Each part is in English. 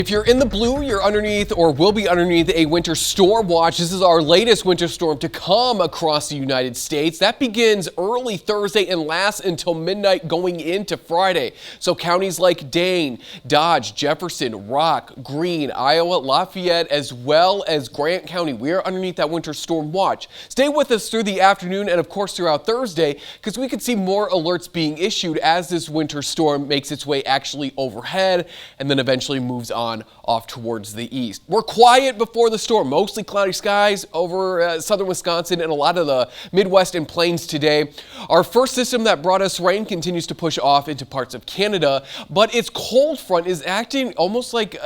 If you're in the blue, you're underneath or will be underneath a winter storm watch. This is our latest winter storm to come across the United States. That begins early Thursday and lasts until midnight going into Friday. So counties like Dane, Dodge, Jefferson, Rock, Greene, Iowa, Lafayette, as well as Grant County, we are underneath that winter storm watch. Stay with us through the afternoon and of course throughout Thursday, because we could see more alerts being issued as this winter storm makes its way actually overhead and then eventually moves on off towards the east. We're quiet before the storm, mostly cloudy skies over southern Wisconsin and a lot of the Midwest and plains today. Our first system that brought us rain continues to push off into parts of Canada, but its cold front is acting almost like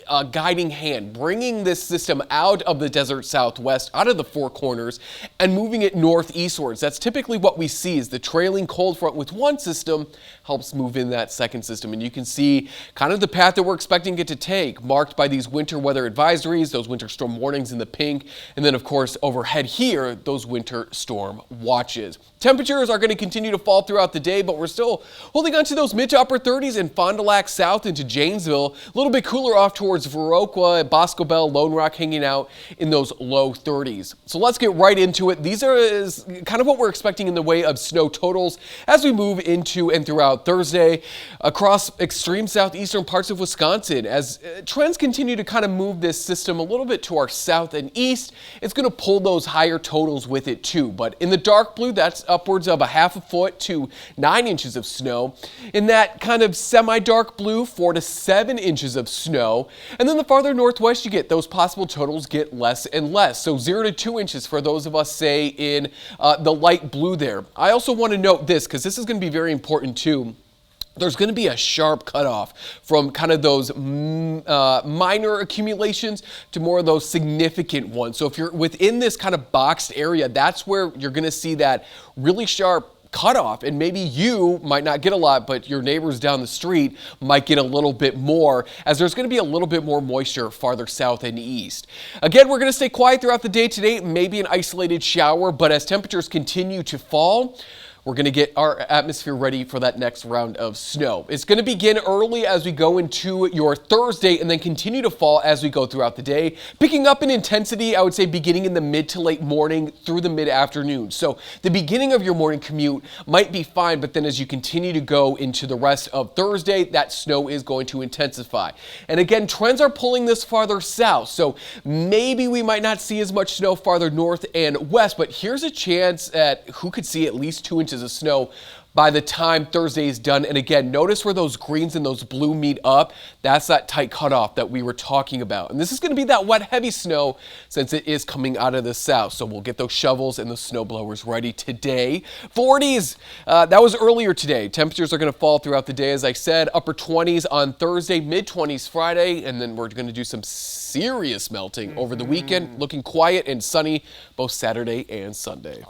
a guiding hand, bringing this system out of the desert southwest, out of the Four Corners, and moving it northeastwards. That's typically what we see, is the trailing cold front with one system helps move in that second system. And you can see kind of the path that we're expecting it to take, marked by these winter weather advisories, those winter storm warnings in the pink, and then of course overhead here, those winter storm watches. Temperatures are going to continue to fall throughout the day, but we're still holding on to those mid to upper 30s in Fond du Lac south into Janesville. A little bit cooler off towards Viroqua, Boscobel, Lone Rock hanging out in those low 30s. So let's get right into it. These are kind of what we're expecting in the way of snow totals as we move into and throughout Thursday across extreme southeastern parts of Wisconsin. As trends continue to kind of move this system a little bit to our south and east, it's going to pull those higher totals with it too. But in the dark blue, that's upwards of a half a foot to 9 inches of snow. In that kind of semi-dark blue, 4 to 7 inches of snow. And then the farther northwest you get, those possible totals get less and less. So 0 to 2 inches for those of us, say, in the light blue there. I also want to note this, because this is going to be very important too. There's going to be a sharp cutoff from kind of those minor accumulations to more of those significant ones. So if you're within this kind of boxed area, that's where you're going to see that really sharp cutoff, and maybe you might not get a lot, but your neighbors down the street might get a little bit more, as there's going to be a little bit more moisture farther south and east. Again, we're going to stay quiet throughout the day today, maybe an isolated shower, but as temperatures continue to fall, we're going to get our atmosphere ready for that next round of snow. It's going to begin early as we go into your Thursday and then continue to fall as we go throughout the day, picking up in intensity, I would say, beginning in the mid to late morning through the mid-afternoon. So the beginning of your morning commute might be fine, but then as you continue to go into the rest of Thursday, that snow is going to intensify. And again, trends are pulling this farther south, so maybe we might not see as much snow farther north and west, but here's a chance at who could see at least 2 inches of snow by the time Thursday is done. And again, notice where those greens and those blue meet up. That's that tight cutoff that we were talking about. And this is going to be that wet, heavy snow since it is coming out of the south. So we'll get those shovels and the snow blowers ready today. 40s, that was earlier today. Temperatures are going to fall throughout the day, as I said. Upper 20s on Thursday, mid 20s Friday, and then we're going to do some serious melting over the weekend. Looking quiet and sunny both Saturday and Sunday.